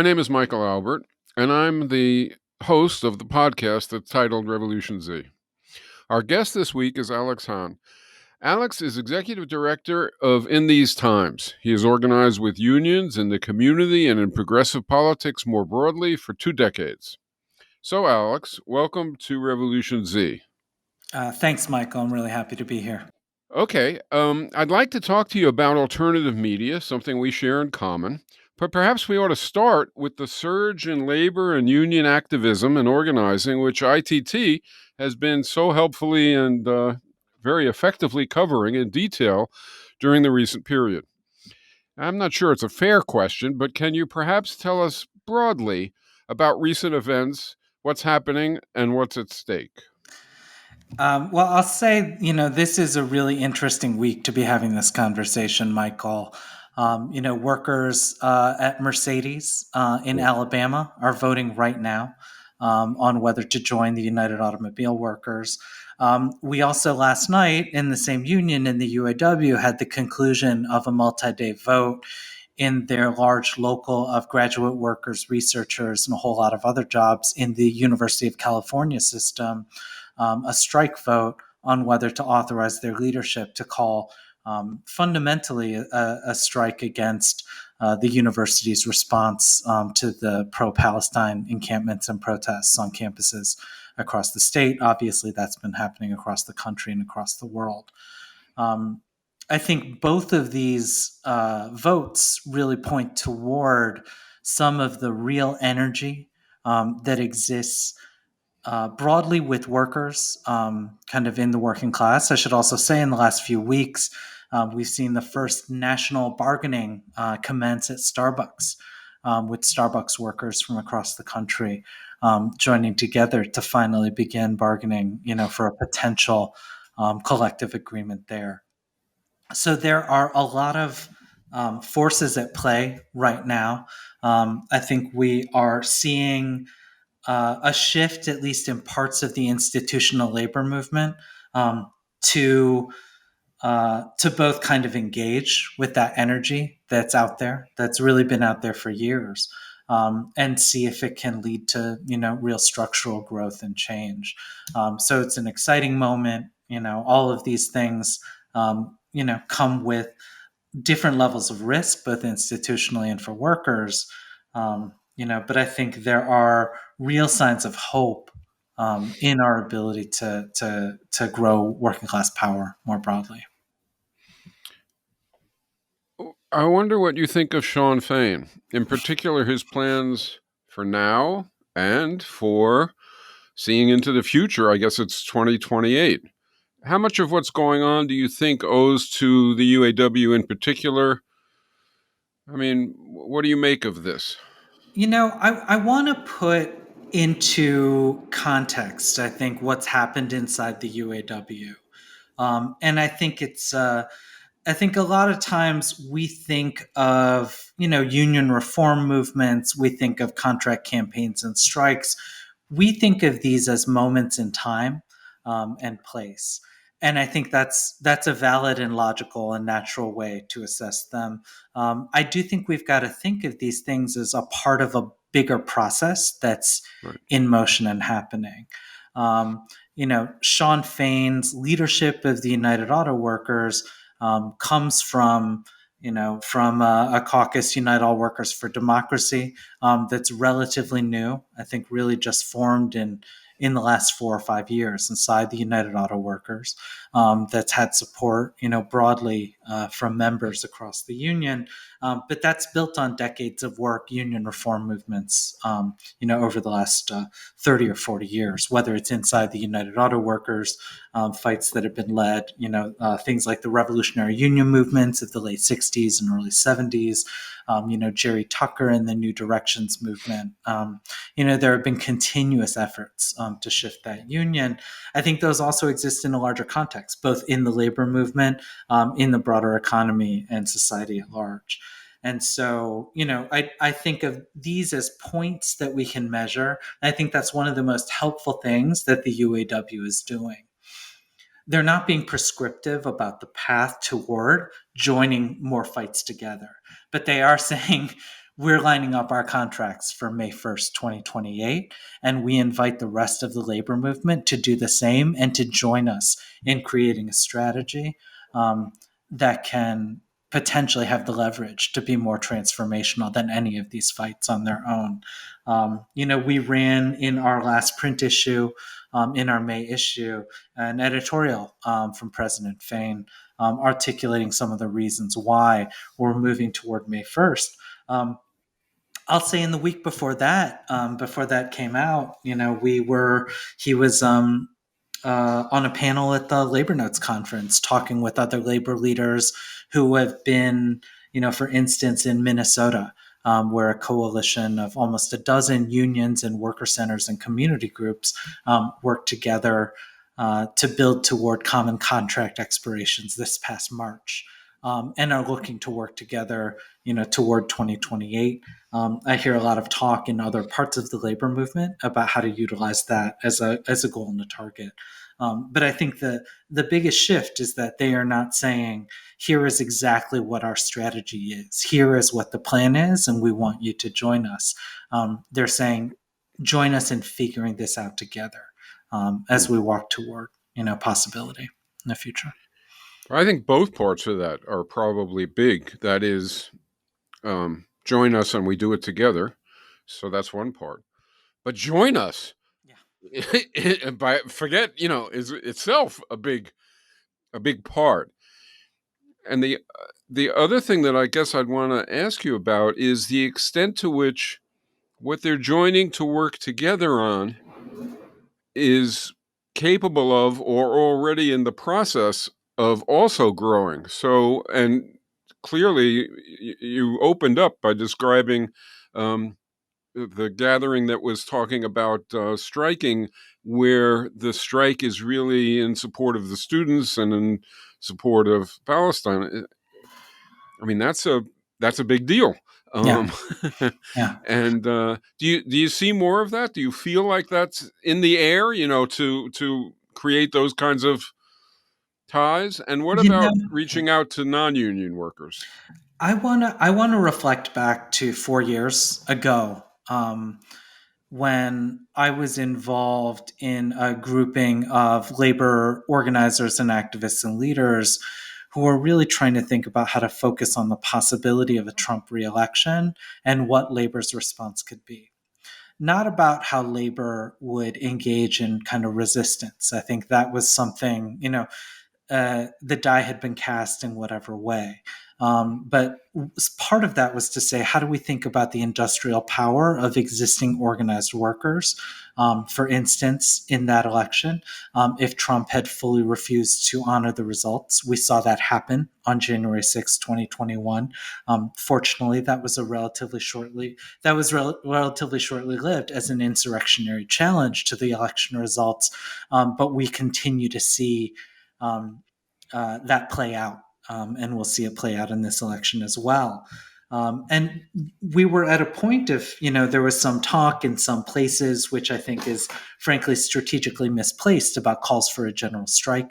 My name is Michael Albert, and I'm the host of the podcast that's titled RevolutionZ. Our guest this week is Alex Hahn. Alex is executive director of In These Times. He has organized with unions in the community and in progressive politics more broadly for 2 decades. So, Alex, welcome to RevolutionZ. Thanks, Michael. I'm really happy to be here. Okay, I'd like to talk to you about alternative media, something we share in common. But perhaps we ought to start with the surge in labor and union activism and organizing, which ITT has been so helpfully and very effectively covering in detail during the recent period. I'm not sure it's a fair question, but can you perhaps tell us broadly about recent events, what's happening, and what's at stake? Well, I'll say, this is a really interesting week to be having this conversation, Michael. Workers at Mercedes in Alabama are voting right now on whether to join the United Automobile Workers. We also last night in the same union in the UAW had the conclusion of a multi-day vote in their large local of graduate workers, researchers, and a whole lot of other jobs in the University of California system, a strike vote on whether to authorize their leadership to call fundamentally a strike against the university's response to the pro-Palestine encampments and protests on campuses across the state. Obviously, that's been happening across the country and across the world. I think both of these votes really point toward some of the real energy that exists broadly with workers, kind of in the working class. I should also say in the last few weeks, we've seen the first national bargaining commence at Starbucks with Starbucks workers from across the country joining together to finally begin bargaining, for a potential collective agreement there. So there are a lot of forces at play right now. I think we are seeing a shift, at least in parts of the institutional labor movement, to both kind of engage with that energy that's out there, that's really been out there for years, and see if it can lead to real structural growth and change. So it's an exciting moment. All of these things come with different levels of risk, both institutionally and for workers. But I think there are real signs of hope in our ability to grow working class power more broadly. I wonder what you think of Sean Fain, in particular his plans for now and for seeing into the future. I guess it's 2028. How much of what's going on do you think owes to the UAW in particular? I mean, what do you make of this? I want to put into context, I think, what's happened inside the UAW. And I think I think a lot of times we think of, union reform movements, we think of contract campaigns and strikes. We think of these as moments in time and place. And I think that's a valid and logical and natural way to assess them. I do think we've got to think of these things as a part of a bigger process that's Right. in motion and happening. Sean Fain's leadership of the United Auto Workers comes from a caucus, Unite All Workers for Democracy, that's relatively new. I think really just formed in the last 4 or 5 years inside the United Auto Workers. That's had support, broadly from members across the union. But that's built on decades of work, union reform movements, over the last 30 or 40 years, whether it's inside the United Auto Workers, fights that have been led, things like the revolutionary union movements of the late 60s and early 70s, Jerry Tucker and the New Directions movement. There have been continuous efforts to shift that union. I think those also exist in a larger context, both in the labor movement, in the broader economy and society at large. And so, I think of these as points that we can measure. I think that's one of the most helpful things that the UAW is doing. They're not being prescriptive about the path toward joining more fights together, but they are saying we're lining up our contracts for May 1st, 2028, and we invite the rest of the labor movement to do the same and to join us in creating a strategy um, that can potentially have the leverage to be more transformational than any of these fights on their own. We ran in our last print issue, in our May issue, an editorial from President Fain articulating some of the reasons why we're moving toward May 1st. I'll say in the week before that came out, he was on a panel at the Labor Notes conference talking with other labor leaders who have been, for instance, in Minnesota, where a coalition of almost a dozen unions and worker centers and community groups worked together to build toward common contract expirations this past March. And are looking to work together, toward 2028. I hear a lot of talk in other parts of the labor movement about how to utilize that as a goal and a target. But I think the biggest shift is that they are not saying, here is exactly what our strategy is. Here is what the plan is, and we want you to join us. They're saying, join us in figuring this out together as we walk toward, possibility in the future. I think both parts of that are probably big. That is, join us and we do it together. So that's one part. But join us. Yeah. By forget, is itself a big part. And the other thing that I guess I'd want to ask you about is the extent to which what they're joining to work together on is capable of or already in the process of also growing. So, and clearly, you opened up by describing um, the gathering that was talking about striking, where the strike is really in support of the students and in support of Palestine. I mean, that's a big deal. Yeah. Um, Yeah. and do you see more of that? Do you feel like that's in the air? To create those kinds of ties. And what You about know, reaching out to non-union workers? I wanna reflect back to 4 years ago, when I was involved in a grouping of labor organizers and activists and leaders who were really trying to think about how to focus on the possibility of a Trump reelection and what labor's response could be. Not about how labor would engage in kind of resistance. I think that was something, the die had been cast in whatever way. But part of that was to say, how do we think about the industrial power of existing organized workers? For instance, in that election, if Trump had fully refused to honor the results, we saw that happen on January 6th, 2021. Fortunately, relatively shortly lived as an insurrectionary challenge to the election results. But we continue to see um, that play out. And we'll see it play out in this election as well. And we were at a point of, there was some talk in some places, which I think is frankly strategically misplaced, about calls for a general strike,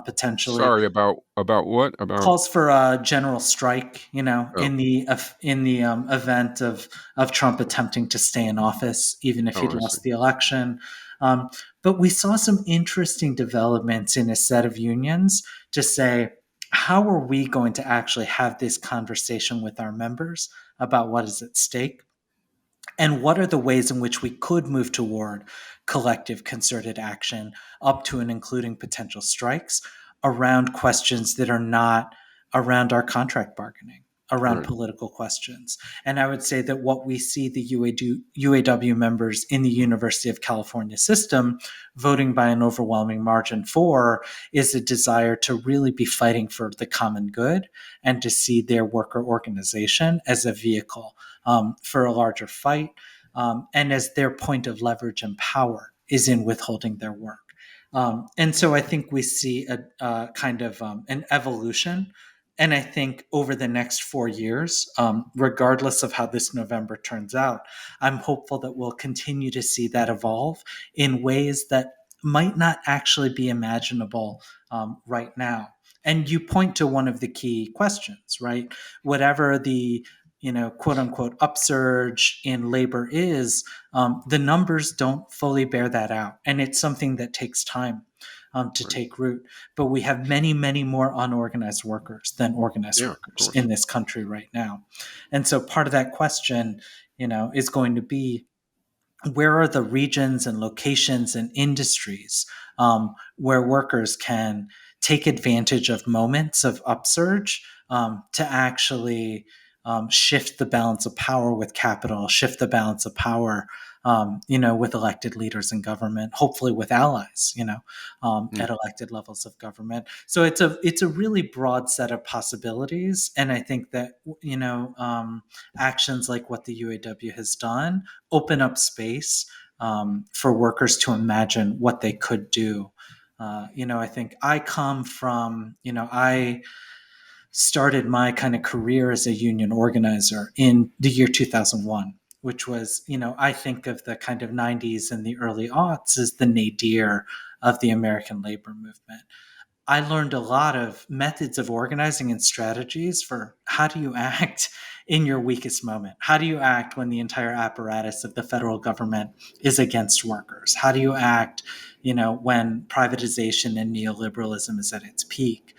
potentially Sorry, about what? About calls for a general strike, oh in the event of Trump attempting to stay in office, even if oh he'd I see. lost the election. Um, but we saw some interesting developments in a set of unions to say, how are we going to actually have this conversation with our members about what is at stake? And what are the ways in which we could move toward collective concerted action up to and including potential strikes around questions that are not around our contract bargaining, around Right. political questions? And I would say that what we see the UAW members in the University of California system voting by an overwhelming margin for is a desire to really be fighting for the common good and to see their worker organization as a vehicle for a larger fight, and as their point of leverage and power is in withholding their work. And so I think we see a kind of an evolution. And I think over the next 4 years, regardless of how this November turns out, I'm hopeful that we'll continue to see that evolve in ways that might not actually be imaginable right now. And you point to one of the key questions, right? Whatever the quote unquote upsurge in labor is, the numbers don't fully bear that out. And it's something that takes time to Right. take root. But we have many, many more unorganized workers than organized Yeah, of workers in course. this country right now. And so part of that question, is going to be, where are the regions and locations and industries where workers can take advantage of moments of upsurge to actually shift the balance of power with capital, shift the balance of power, with elected leaders in government, hopefully with allies, Mm, at elected levels of government. So it's a really broad set of possibilities, and I think that actions like what the UAW has done open up space for workers to imagine what they could do. I think I come from, I started my kind of career as a union organizer in the year 2001, which was, I think of the kind of 90s and the early aughts as the nadir of the American labor movement. I learned a lot of methods of organizing and strategies for how do you act in your weakest moment? How do you act when the entire apparatus of the federal government is against workers? How do you act, when privatization and neoliberalism is at its peak?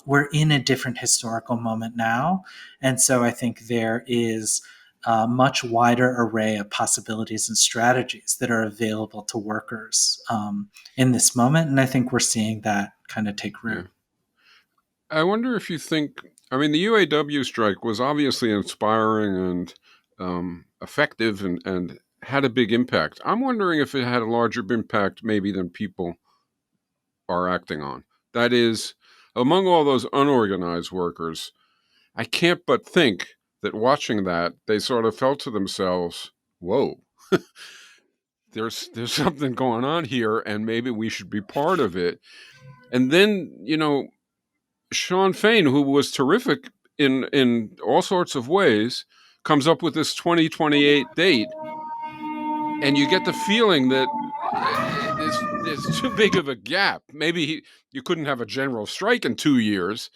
We're in a different historical moment now. And so I think there is a much wider array of possibilities and strategies that are available to workers in this moment. And I think we're seeing that kind of take root. yeah. I wonder if you think, I mean, the UAW strike was obviously inspiring and effective and had a big impact. I'm wondering if it had a larger impact maybe than people are acting on. That is, among all those unorganized workers, I can't but think that watching that, they sort of felt to themselves, whoa, there's something going on here, and maybe we should be part of it. And then, Sean Fain, who was terrific in all sorts of ways, comes up with this 2028 date, and you get the feeling that there's too big of a gap. Maybe you couldn't have a general strike in 2 years,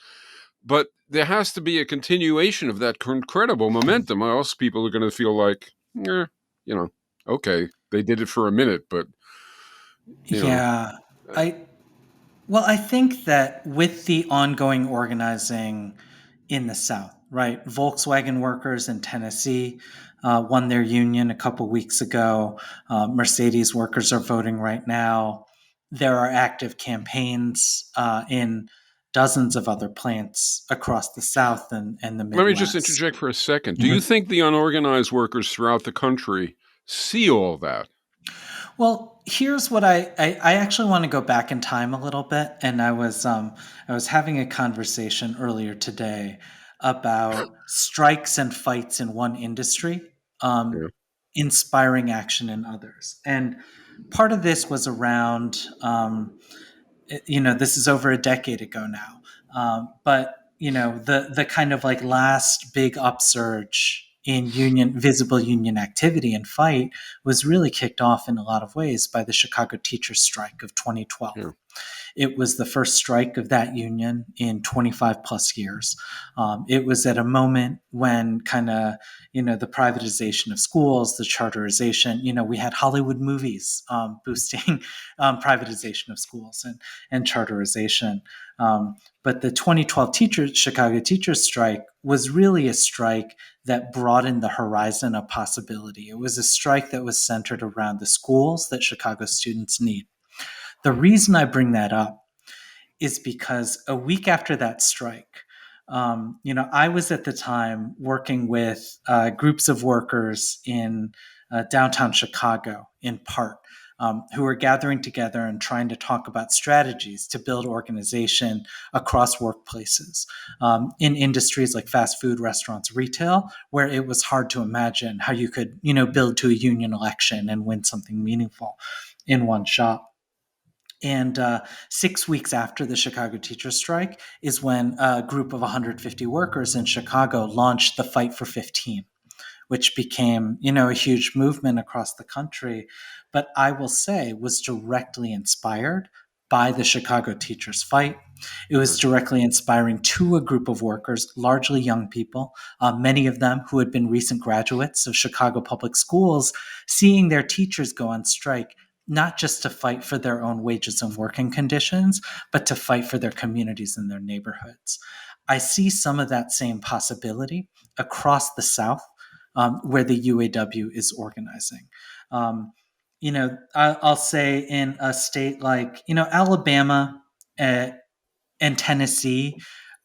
but there has to be a continuation of that incredible momentum, or else people are going to feel like, eh, you know, okay, they did it for a minute, but you know, Yeah. uh, I Well, I think that with the ongoing organizing in the South, right? Volkswagen workers in Tennessee won their union a couple weeks ago. Mercedes workers are voting right now. There are active campaigns in dozens of other plants across the South and the let me just Midwest. interject for a second. Do you Mhm. think the unorganized workers throughout the country see all that? Well, here's what I actually want to go back in time a little bit, and I was having a conversation earlier today about strikes and fights in one industry, um, Yeah. inspiring action in others, and part of this was around this is over a decade ago now, but the kind of like last big upsurge in visible union activity and fight was really kicked off in a lot of ways by the Chicago teachers strike of 2012. Yeah. It was the first strike of that union in 25 plus years. It was at a moment when kind of, the privatization of schools, the charterization, we had Hollywood movies boosting privatization of schools and charterization. But the 2012 Chicago teachers strike was really a strike that broadened the horizon of possibility. It was a strike that was centered around the schools that Chicago students need. The reason I bring that up is because a week after that strike, I was at the time working with groups of workers in downtown Chicago, in part, who were gathering together and trying to talk about strategies to build organization across workplaces in industries like fast food, restaurants, retail, where it was hard to imagine how you could, build to a union election and win something meaningful in one shot. And 6 weeks after the Chicago teachers strike is when a group of 150 workers in Chicago launched the Fight for 15, which became, a huge movement across the country. But I will say was directly inspired by the Chicago Teachers Fight. It was Right. directly inspiring to a group of workers, largely young people, many of them who had been recent graduates of Chicago public schools, seeing their teachers go on strike, not just to fight for their own wages and working conditions, but to fight for their communities and their neighborhoods. I see some of that same possibility across the South, where the UAW is organizing. Um, I'll say in a state like, Alabama uh, and Tennessee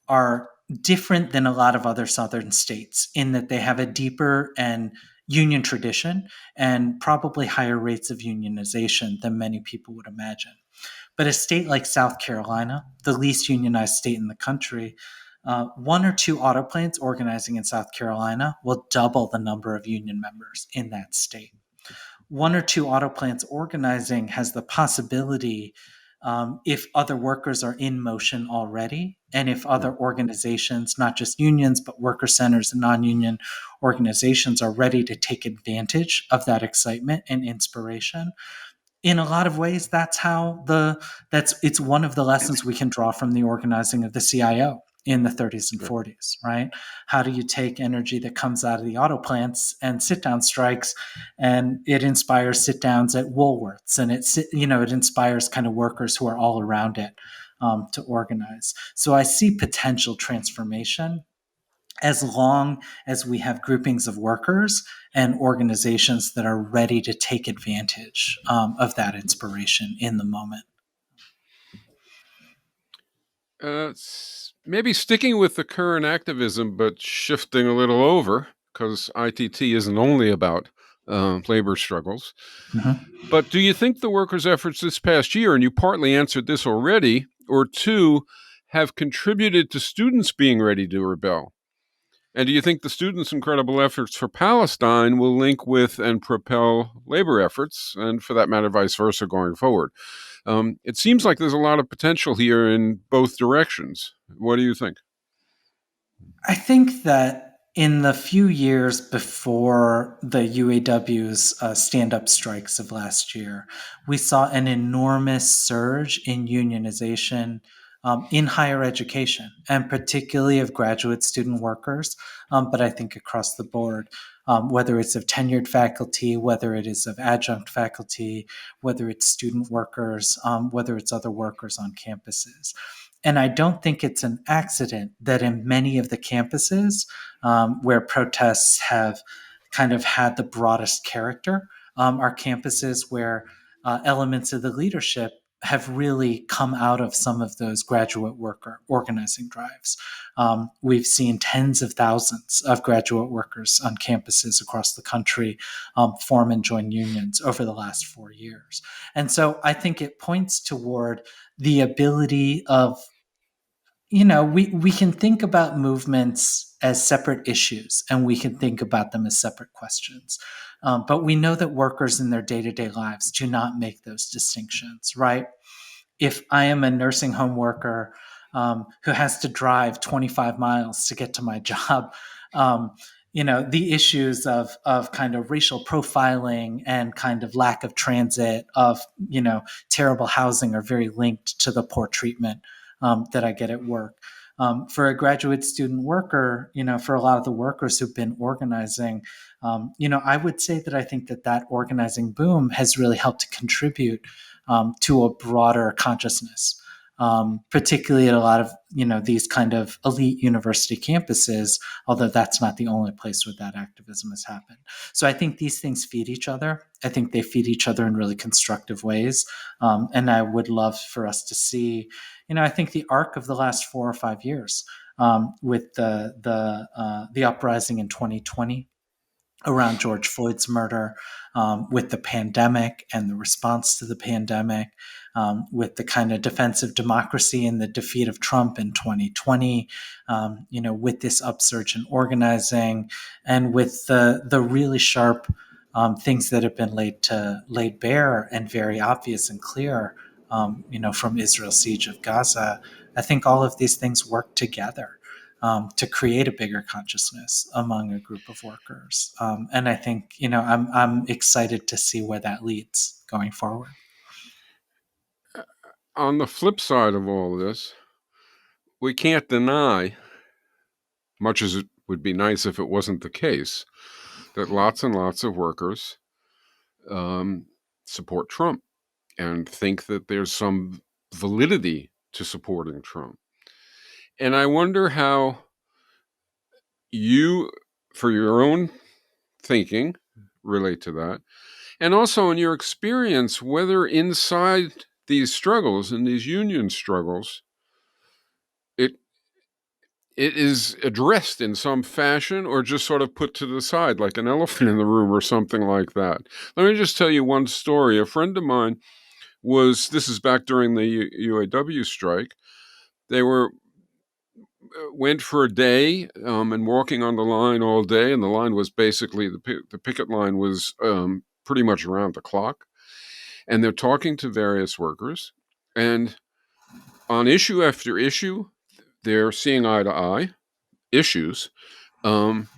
are different than a lot of other southern states in that they have a deeper and union tradition and probably higher rates of unionization than many people would imagine. But a state like South Carolina, the least unionized state in the country, one or two auto plants organizing in South Carolina will double the number of union members in that state. One or two auto plants organizing has the possibility, if other workers are in motion already, and if Mm. other organizations, not just unions, but worker centers and non union organizations, are ready to take advantage of that excitement and inspiration. In a lot of ways, it's one of the lessons we can draw from the organizing of the CIO in the 30s and Right. 40s, right? How do you take energy that comes out of the auto plants and sit down strikes, and it inspires sit downs at Woolworths, and it inspires kind of workers who are all around it, to organize. So I see potential transformation as long as we have groupings of workers and organizations that are ready to take advantage, of that inspiration in the moment. Maybe sticking with the current activism, but shifting a little over, because ITT isn't only about labor struggles. Mhm. But do you think the workers' efforts this past year, and you partly answered this already, or two, have contributed to students being ready to rebel? And do you think the students' incredible efforts for Palestine will link with and propel labor efforts, and for that matter, vice versa going forward? It seems like there's a lot of potential here in both directions. What do you think? I think that in the few years before the UAW's stand up strikes of last year, we saw an enormous surge in unionization, in higher education, and particularly of graduate student workers, but I think across the board. Whether it's of tenured faculty, whether it is of adjunct faculty, whether it's student workers, whether it's other workers on campuses. And I don't think it's an accident that in many of the campuses, where protests have kind of had the broadest character, are campuses where elements of the leadership have really come out of some of those graduate worker organizing drives. We've seen tens of thousands of graduate workers on campuses across the country, form and join unions over the last 4 years. And so I think it points toward the ability of, we can think about movements as separate issues, and we can think about them as separate questions. But we know that workers in their day to day lives do not make those distinctions, right? If I am a nursing home worker, who has to drive 25 miles to get to my job, um, the issues of kind of racial profiling and kind of lack of transit, of terrible housing, are very linked to the poor treatment, that I get at work. For a graduate student worker, for a lot of the workers who've been organizing, I would say that I think that organizing boom has really helped to contribute, to a broader consciousness, particularly at a lot of these kind of elite university campuses. Although that's not the only place where that activism has happened. So I think these things feed each other. I think they feed each other in really constructive ways, and I would love for us to see. I think the arc of the last 4 or 5 years, with the uprising in 2020 around George Floyd's murder, with the pandemic and the response to the pandemic, with the kind of defense of democracy and the defeat of Trump in 2020, with this upsurge in organizing, and with the really sharp, things that have been laid bare and very obvious and clear, from Israel's siege of Gaza. I think all of these things work together, to create a bigger consciousness among a group of workers. And I think, I'm excited to see where that leads going forward. on the flip side of all this, we can't deny, much as it would be nice if it wasn't the case, that lots and lots of workers um, support Trump and think that there's some validity to supporting Trump. And I wonder how you, for your own thinking, relate to that. And also in your experience, whether inside these struggles and these union struggles, it it is addressed in some fashion or just sort of put to the side like an elephant in the room or something like that. Let me just tell you one story. A friend of mine this is back during the UAW strike. They went for a day and walking on the line all day, and the line was basically the picket line was pretty much around the clock. And they're talking to various workers, and on issue after issue, they're seeing eye to eye issues. Um,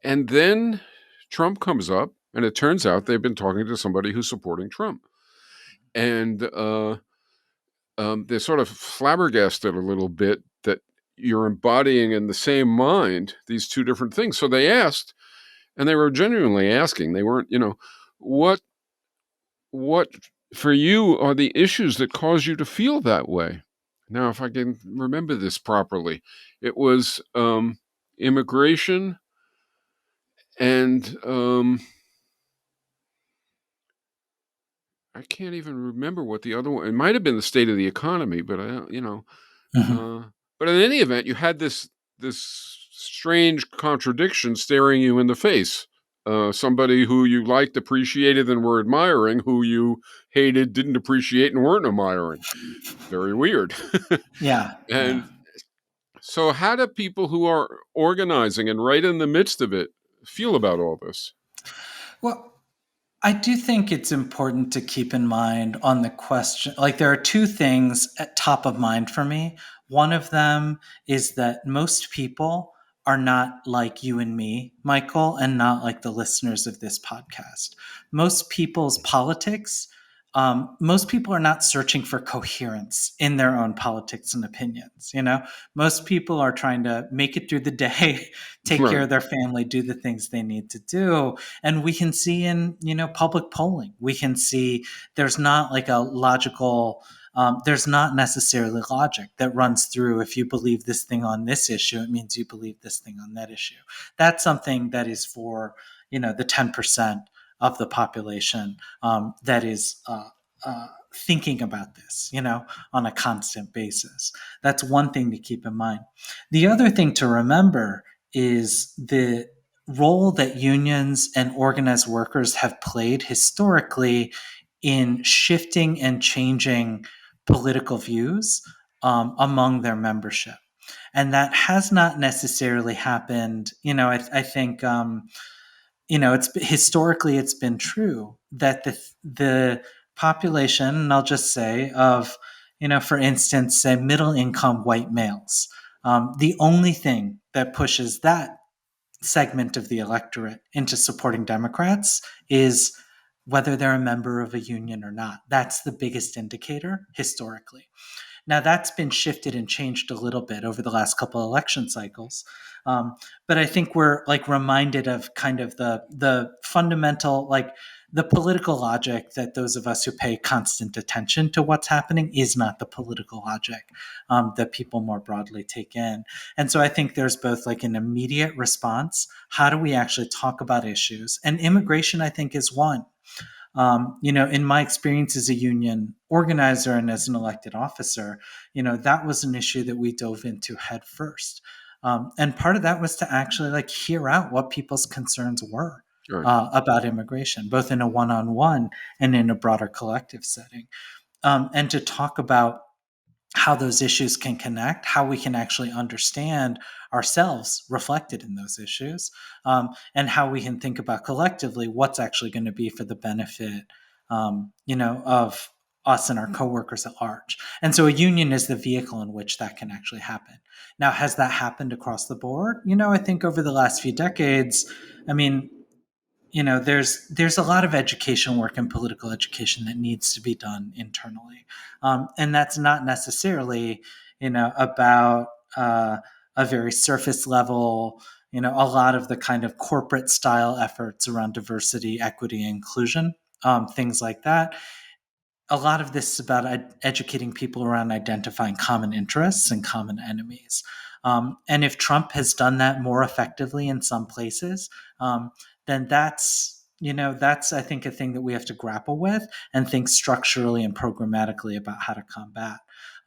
and then Trump comes up, and it turns out they've been talking to somebody who's supporting Trump, and they're sort of flabbergasted a little bit that you're embodying in the same mind these two different things. So they asked, and they were genuinely asking. They weren't, what what for you are the issues that cause you to feel that way? Now, if I can remember this properly, it was immigration and I can't even remember what the other one. It might have been the state of the economy, but I don't, Mhm. Uh, but in any event, you had this strange contradiction staring you in the face. Somebody who you liked, appreciated, and were admiring, who you hated, didn't appreciate, and weren't admiring. Very weird. Yeah, yeah. And so, how do people who are organizing and right in the midst of it feel about all this? Well, I do think it's important to keep in mind on the question, like, there are two things at top of mind for me. One of them is that most people are not like you and me, Michael, and not like the listeners of this podcast. Most people's politics, most people are not searching for coherence in their own politics and opinions. Most people are trying to make it through the day, take care Right. of their family, do the things they need to do. And we can see in public polling, we can see there's not like a logical, there's not necessarily logic that runs through. If you believe this thing on this issue, it means you believe this thing on that issue. That's something that is for the 10% of the population that is thinking about this on a constant basis. That's one thing to keep in mind. The other thing to remember is the role that unions and organized workers have played historically in shifting and changing political views among their membership. And that has not necessarily happened. I think it's historically it's been true that the population, and I'll just say of for instance, say middle income white males, the only thing that pushes that segment of the electorate into supporting Democrats is whether they're a member of a union or not. That's the biggest indicator historically. Now that's been shifted and changed a little bit over the last couple of election cycles, but I think we're like reminded of kind of the fundamental, like, the political logic that those of us who pay constant attention to what's happening is not the political logic that people more broadly take in. And so I think there's both like an immediate response. How do we actually talk about issues? And immigration, I think, is one. In my experience as a union organizer and as an elected officer, that was an issue that we dove into head first. And part of that was to actually like hear out what people's concerns were Right. about immigration, both in a one-on-one and in a broader collective setting, and to talk about how those issues can connect, how we can actually understand ourselves reflected in those issues, and how we can think about collectively what's actually going to be for the benefit, of us and our coworkers at large. And so a union is the vehicle in which that can actually happen. Now, has that happened across the board? I think over the last few decades, I mean, there's a lot of education work and political education that needs to be done internally, and that's not necessarily about a very surface level. A lot of the kind of corporate style efforts around diversity, equity, inclusion, things like that. A lot of this is about educating people around identifying common interests and common enemies. And if Trump has done that more effectively in some places, then that's I think a thing that we have to grapple with and think structurally and programmatically about how to combat.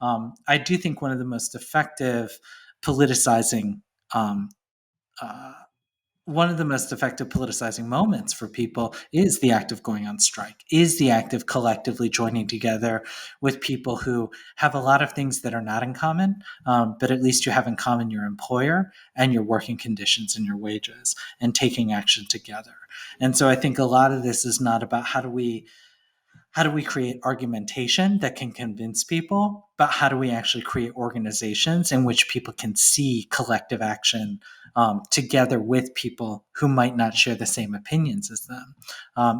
I do think one of the most effective politicizing um, uh, one of the most effective politicizing moments for people is the act of going on strike, is the act of collectively joining together with people who have a lot of things that are not in common, but at least you have in common your employer and your working conditions and your wages, and taking action together. And so I think a lot of this is not about how do we create argumentation that can convince people, but how do we actually create organizations in which people can see collective action together with people who might not share the same opinions as them,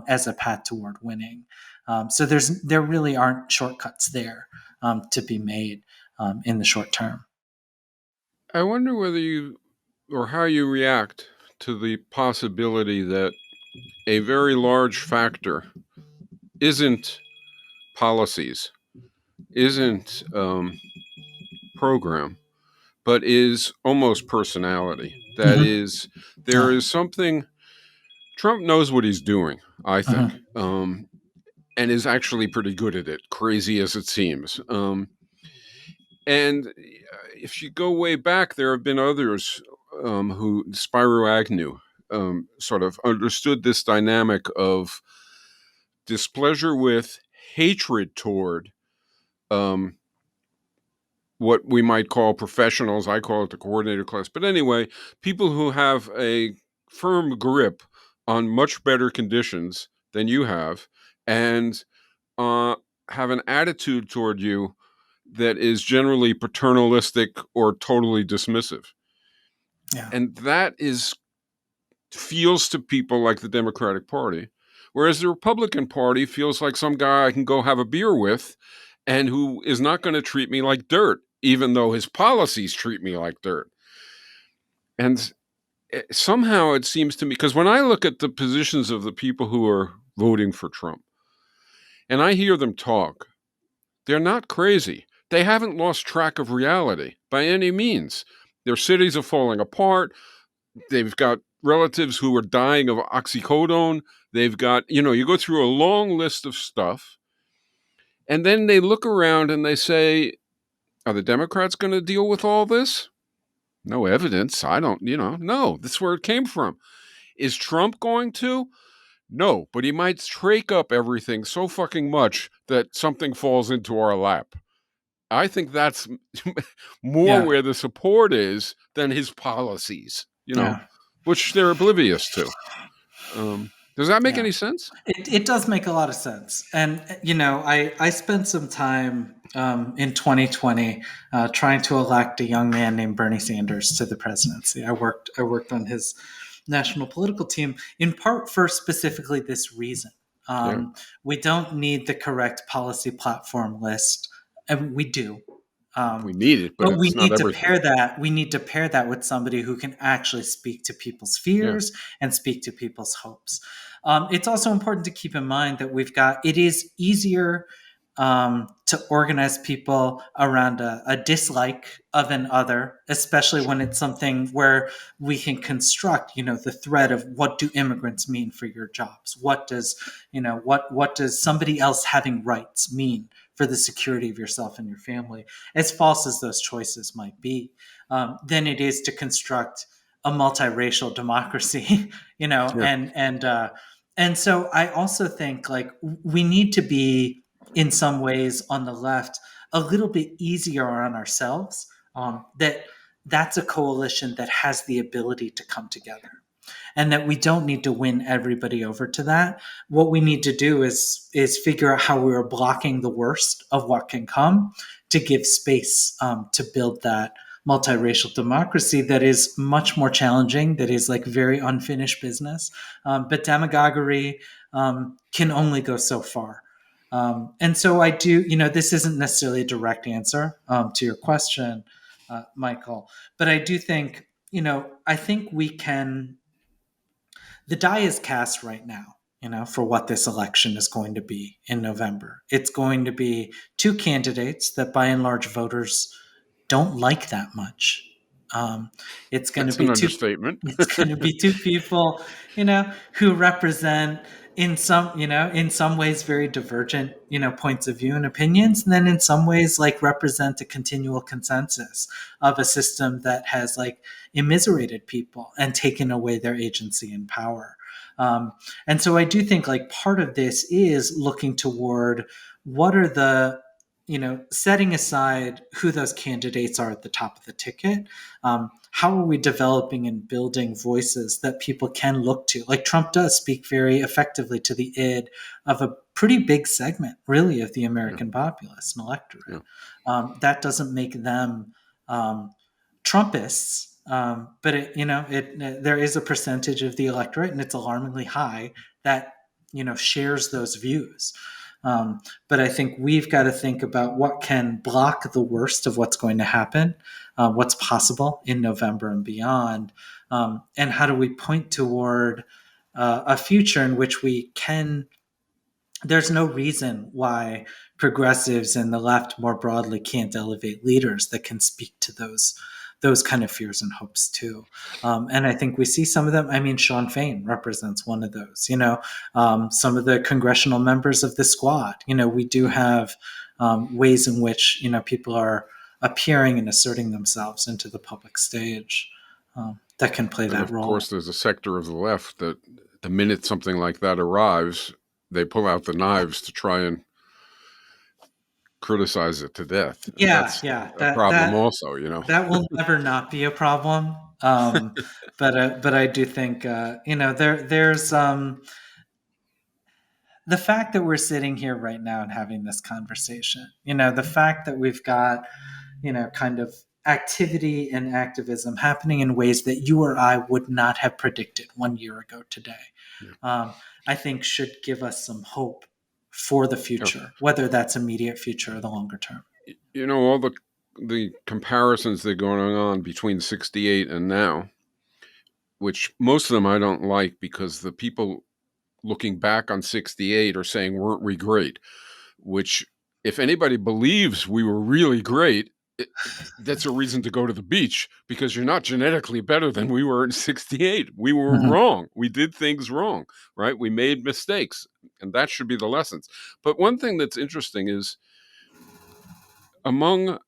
as a path toward winning. So there really aren't shortcuts there to be made in the short term. I wonder whether you or how you react to the possibility that a very large factor isn't policies, isn't program, but is almost personality. That Mm-hmm. is, there Yeah. is something. Trump knows what he's doing, I think, Mm-hmm. and is actually pretty good at it, crazy as it seems. And if you go way back, there have been others who, Spyro Agnew, sort of understood this dynamic of displeasure with, hatred toward um, what we might call professionals. I call it the coordinator class. But anyway, people who have a firm grip on much better conditions than you and uh, have an attitude toward you that is generally paternalistic or totally dismissive. Yeah. And that is feels to people like the Democratic Party, whereas the Republican Party feels like some guy I can go have a beer with and who is not going to treat me like dirt, even though his policies treat me like dirt. And somehow it seems to me, because when I look at the positions of the people who are voting for Trump and I hear them talk, they're not crazy. They haven't lost track of reality by any means. Their cities are falling apart. They've got relatives who are dying of oxycodone. They've got, you go through a long list of stuff. And then they look around and they say, are the Democrats going to deal with all this? No evidence. I don't, no, that's where it came from. Is Trump going to? No, but he might trake up everything so fucking much that something falls into our lap. I think that's more Yeah. where the support is than his policies, Yeah. which they're oblivious to. Does that make Yeah. any sense? It does make a lot of sense. And, I spent some time in 2020 trying to elect a young man named Bernie Sanders to the presidency. I worked on his national political team in part for specifically this reason. Yeah, We don't need the correct policy platform list. And we do. we Um, need it, but but we it's not need to everything. pair that. We need to pair that with somebody who can actually speak to people's Yeah, fears and speak to people's hopes. It's also important to keep in mind that it is easier to organize people around a dislike of an other, especially when it's something where we can construct, the thread of what do immigrants mean for your jobs? What does somebody else having rights mean for the security of yourself and your family? As false as those choices might be, than it is to construct a multiracial democracy, yeah. and so I also think like we need to be in some ways on the left a little bit easier on ourselves. That's a coalition that has the ability to come together, and that we don't need to win everybody over to that. What we need to do is figure out how we are blocking the worst of what can come to give space to build that multiracial democracy that is much more challenging, that is like very unfinished business. But demagoguery can only go so far. And so I do, this isn't necessarily a direct answer to your question, Michael, but I do think, I think we can, the die is cast right now, for what this election is going to be in November. It's going to be two candidates that by and large voters don't like that much. Um, it's going to That's an be two. understatement. It's going to be two people, who represent in some ways very divergent, points of view and opinions, and then in some ways like represent a continual consensus of a system that has like immiserated people and taken away their agency and power. Um, and so I do think like part of this is looking toward what are the setting aside who those candidates are at the top of the ticket, how are we developing and building voices that people can look to? Like Trump does speak very effectively to the id of a pretty big segment, really, of the Yeah, American populace and electorate. yeah. That doesn't make them Trumpists, but there is a percentage of the electorate, and it's alarmingly high, that shares those views. But I think we've got to think about what can block the worst of what's going to happen, what's possible in November and beyond, and how do we point toward a future in which we can. There's no reason why progressives and the left more broadly can't elevate leaders that can speak to those kind of fears and hopes too. And I think we see some of them. I mean, Sean Fain represents one of those. Some of the congressional members of the squad. We do have ways in which people are appearing and asserting themselves into the public stage that can play And that of role. course, there's a sector of the left that the minute something like that arrives, they pull out the knives to try and criticize it to death. And Yeah, that's yeah, a problem also. that will never not be a problem. But I do think there's the fact that we're sitting here right now and having this conversation. The fact that we've got kind of activity and activism happening in ways that you or I would not have predicted 1 year ago today. Yeah. I think should give us some hope for the Yeah. future, whether that's immediate future or the longer term. All the comparisons that are going on between 68 and now, which most of them I don't like because the people looking back on 68 are saying, weren't we great? Which, if anybody believes we were really great, that's a reason to go to the beach, because you're not genetically better than we were in 68. We were Mhm. wrong. We did things wrong, right? We made mistakes, and that should be the lessons. But one thing that's interesting is among,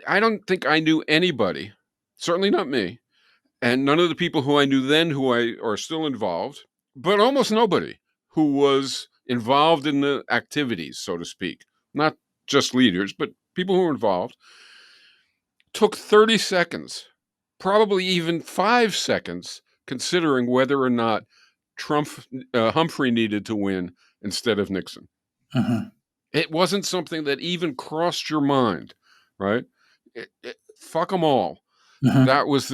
I don't think I knew anybody, certainly not me, and none of the people who I knew then who are still involved, but almost nobody who was involved in the activities, so to speak, not just leaders, but people who were involved, took 30 seconds, probably even 5 seconds, considering whether or not Trump Humphrey needed to win instead of Nixon. Mhm. It wasn't something that even crossed your mind, right? Fuck them all. Mhm. That was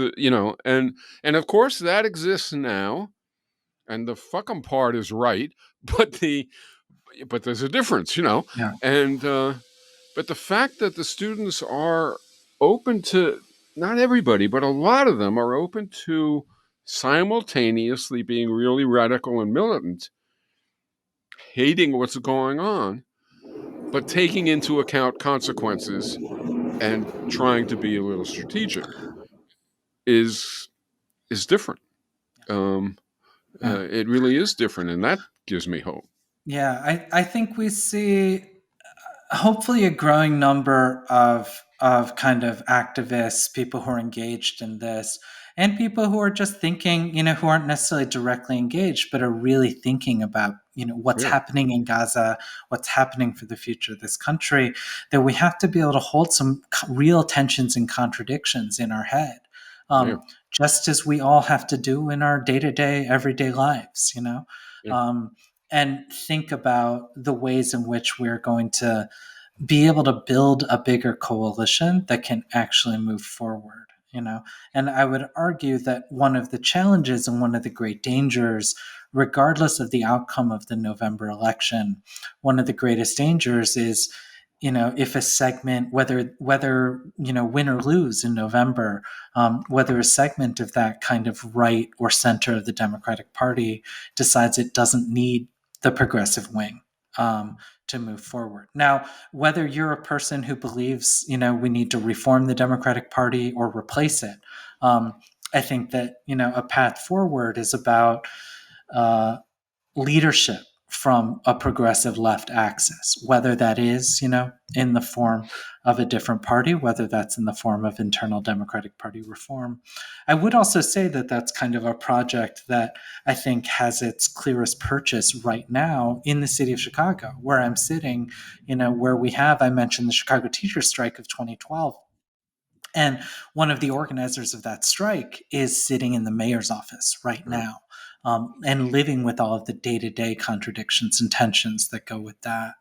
and of course that exists now, and the fuck 'em part is right, but there's a difference. Yeah. And but the fact that the students are open to, not everybody, but a lot of them are open to simultaneously being really radical and militant, hating what's going on, but taking into account consequences and trying to be a little strategic is different. Um, Yeah. it really is different, and that gives me hope. Yeah. I think we see hopefully a growing number of kind of activists, people who are engaged in this, and people who are just thinking, who aren't necessarily directly engaged, but are really thinking about, what's Yeah, happening in Gaza, what's happening for the future of this country, that we have to be able to hold some real tensions and contradictions in our head. yeah, Just as we all have to do in our day-to-day, everyday lives, yeah, um, and think about the ways in which we're going to be able to build a bigger coalition that can actually move forward. And I would argue that one of the challenges and one of the great dangers, regardless of the outcome of the November election, one of the greatest dangers is, if a segment, whether win or lose in November, whether a segment of that kind of right or center of the Democratic Party decides it doesn't need the progressive wing, to move forward. Now, whether you're a person who believes, we need to reform the Democratic Party or replace it, I think that, a path forward is about uh, leadership from a progressive left axis, whether that is, in the form of a different party, whether that's in the form of internal Democratic Party reform. I would also say that that's kind of a project that I think has its clearest purchase right now in the city of Chicago, where I'm sitting, where I mentioned the Chicago teacher strike of 2012. And one of the organizers of that strike is sitting in the mayor's office right Right. now, and living with all of the day to day contradictions and tensions that go with that.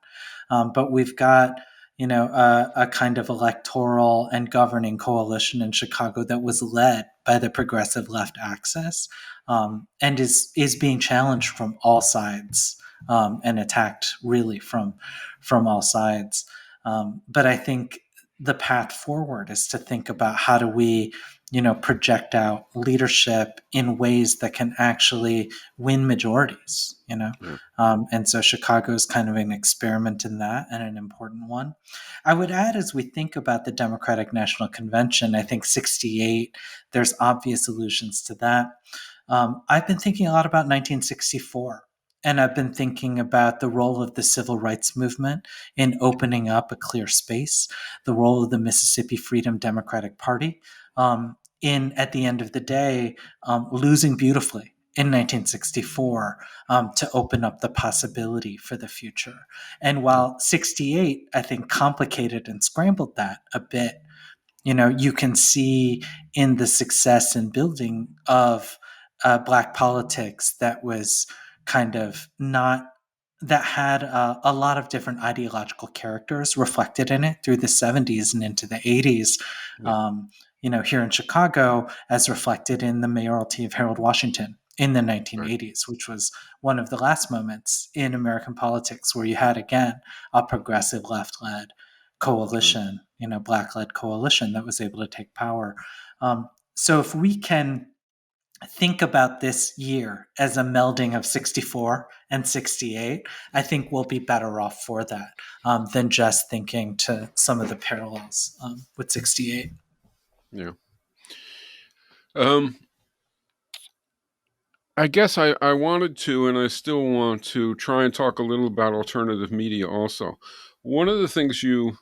But we've got, a kind of electoral and governing coalition in Chicago that was led by the progressive left axis, and is being challenged from all sides, and attacked really from all sides. But I think the path forward is to think about how do we, project out leadership in ways that can actually win majorities. Yeah. And so Chicago is kind of an experiment in that, and an important one. I would add, as we think about the Democratic National Convention, I think 68, there's obvious allusions to that. I've been thinking a lot about 1964. And I've been thinking about the role of the civil rights movement in opening up a clear space, the role of the Mississippi Freedom Democratic Party, in, at the end of the day, losing beautifully in 1964, to open up the possibility for the future. And Yeah. while 68, I think, complicated and scrambled that a bit, you can see in the success and building of Black politics that was kind of not, that had a lot of different ideological characters reflected in it through the 70s and into the 80s. Yeah. Um, here in Chicago, as reflected in the mayoralty of Harold Washington in the Right. 1980s, which was one of the last moments in American politics where you had, again, a progressive left led Right. coalition, Black led coalition that was able to take power. So if we can think about this year as a melding of 64 and 68, I think we'll be better off for that, than just thinking to some of the parallels, with 68. Yeah. Um, I guess I wanted to, and I still want to try and talk a little about alternative media also. One of the things you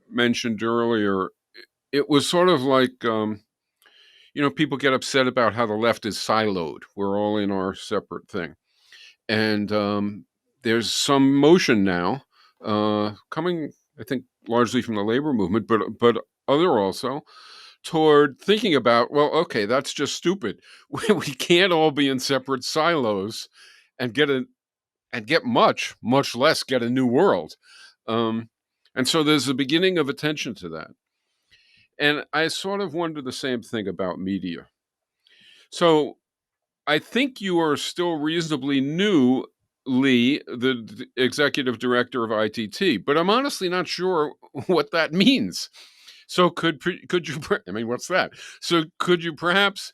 mentioned earlier, it was sort of like, people get upset about how the left is siloed. We're all in our separate thing. And there's some motion now, coming, I think, largely from the labor movement, but other also, toward thinking about, well, okay, that's just stupid. We can't all be in separate silos and get much less get a new world. Um, and so there's a beginning of attention to that. And I sort of wonder the same thing about media. So I think you are still reasonably new, Lee, the executive director of ITT, but I'm honestly not sure what that means. So could you? I mean, what's that? So could you perhaps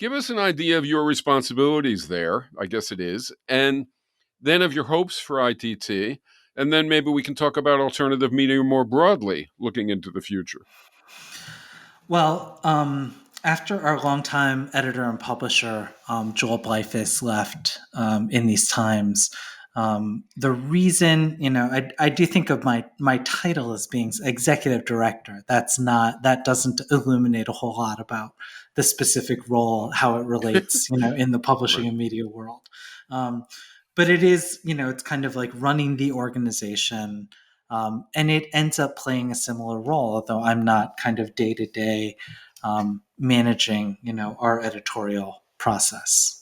give us an idea of your responsibilities there? I guess it is, and then of your hopes for ITT, and then maybe we can talk about alternative media more broadly, looking into the future. Well, after our longtime editor and publisher, Joel Blyfus, left, in these times, the reason, I do think of my title as being executive director. That doesn't illuminate a whole lot about the specific role, how it relates, in the publishing Right. and media world. Um, but it is, it's kind of like running the organization, and it ends up playing a similar role, although I'm not kind of day to day managing, our editorial process,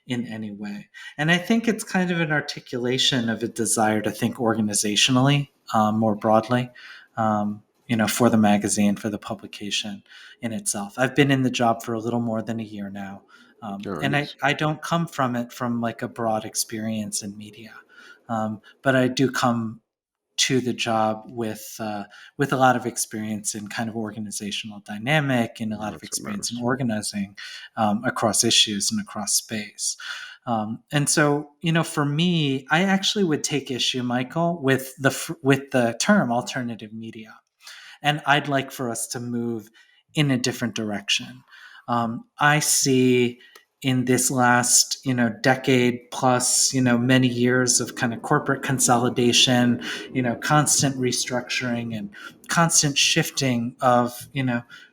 in any way. And I think it's kind of an articulation of a desire to think organizationally, more broadly. For the magazine, for the publication in itself. I've been in the job for a little more than a year now. Oh, And I, nice. I don't come from it from like a broad experience in media. But I do come to the job with a lot of experience in kind of organizational dynamic and a lot of That's what experience in matters. organizing across issues and across space. And so, for me, I actually would take issue, Michael, with the term alternative media, and I'd like for us to move in a different direction. I see in this last, decade plus, many years of kind of corporate consolidation, constant restructuring and constant shifting of,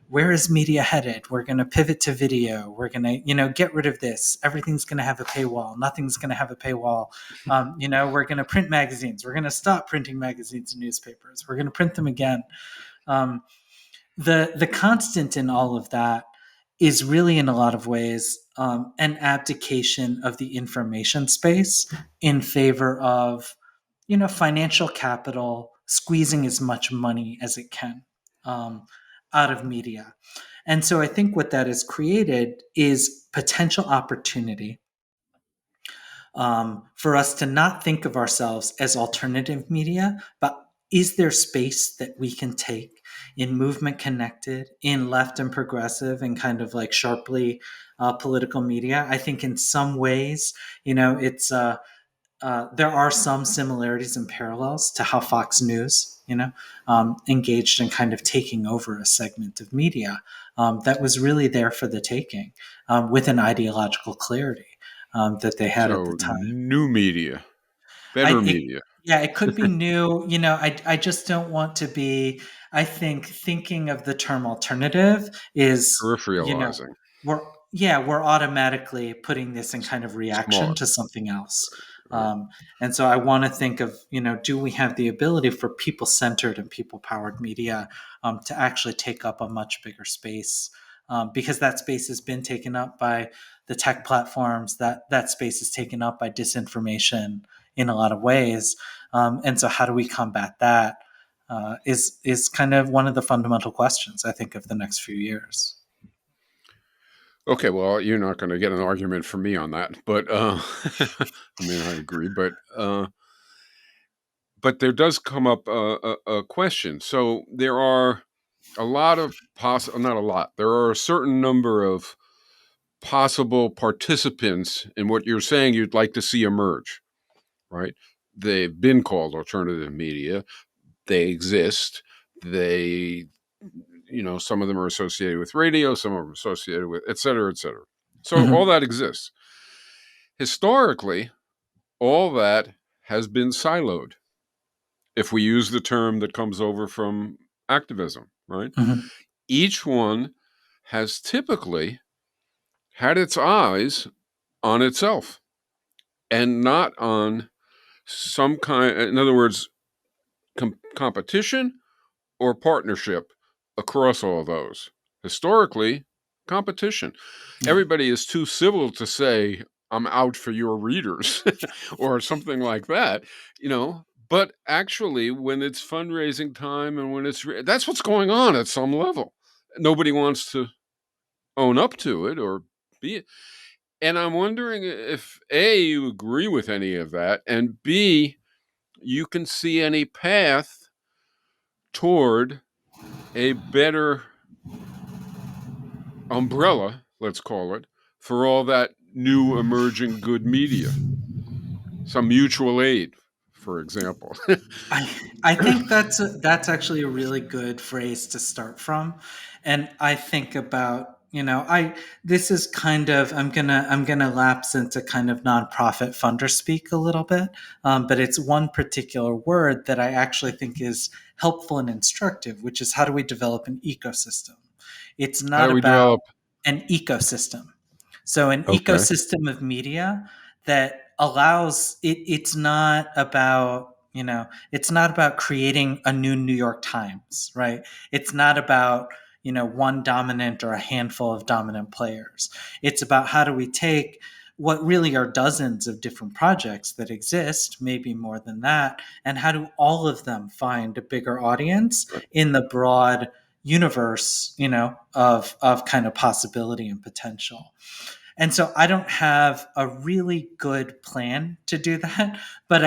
where is media headed? We're going to pivot to video. We're going to, get rid of this. Everything's going to have a paywall. Nothing's going to have a paywall. We're going to print magazines. We're going to stop printing magazines and newspapers. We're going to print them again. Um, the constant in all of that is really, in a lot of ways, an abdication of the information space in favor of, financial capital squeezing as much money as it can um, out of media. And so I think what that has created is potential opportunity for us to not think of ourselves as alternative media, but is there space that we can take in movement connected, in left and progressive, and kind of like sharply political media? I think in some ways, it's there are some similarities and parallels to how Fox News, engaged in kind of taking over a segment of media that was really there for the taking with an ideological clarity that they had at the So, time. new media, I better it, media, yeah, it could be new. I just don't want to be. I think thinking of the term alternative is, peripheralizing, we're we're automatically putting this in kind of reaction smart, to something else. right? Um, and so I want to think of, do we have the ability for people centered and people powered media to actually take up a much bigger space? Because that space has been taken up by the tech platforms, that space is taken up by disinformation in a lot of ways. And so, how do we combat that? Is kind of one of the fundamental questions, I think, of the next few years. Okay, well, you're not going to get an argument from me on that, but I mean, I agree, but there does come up a question. So there are a lot of not a lot. There are a certain number of possible participants in what you're saying you'd like to see emerge, right? They've been called alternative media. They exist. They, some of them are associated with radio, some of them are associated with et cetera, et cetera. So all Mm-hmm. that exists. Historically, all that has been siloed. If we use the term that comes over from activism, right? Mm-hmm. Each one has typically had its eyes on itself and not on some kind, in other words, competition or partnership across all those. Historically, competition. Yeah. Everybody is too civil to say, I'm out for your readers or something like that, But actually, when it's fundraising time and when that's what's going on at some level. Nobody wants to own up to it or be it. And I'm wondering if A, you agree with any of that, and B, you can see any path toward a better umbrella, let's call it, for all that new emerging good media. Some mutual aid, for example. I think that's actually a really good phrase to start from, and I think about, I this is kind of, I'm gonna lapse into kind of nonprofit funder speak a little bit, but it's one particular word that I actually think is helpful and instructive, which is how do we develop an ecosystem? It's How not do we about develop? an ecosystem. So an Okay. ecosystem of media that allows it, it's not about creating a new New York Times, right? It's not about, one dominant or a handful of dominant players. It's about how do we take what really are dozens of different projects that exist, maybe more than that, and how do all of them find a bigger audience Right. in the broad universe, of kind of possibility and potential. And so I don't have a really good plan to do that. But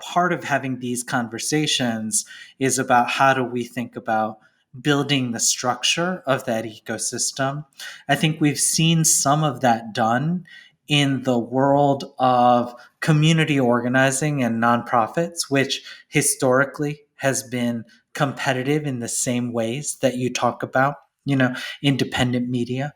part of having these conversations is about how do we think about building the structure of that ecosystem. I think we've seen some of that done in the world of community organizing and nonprofits, which historically has been competitive in the same ways that you talk about, independent media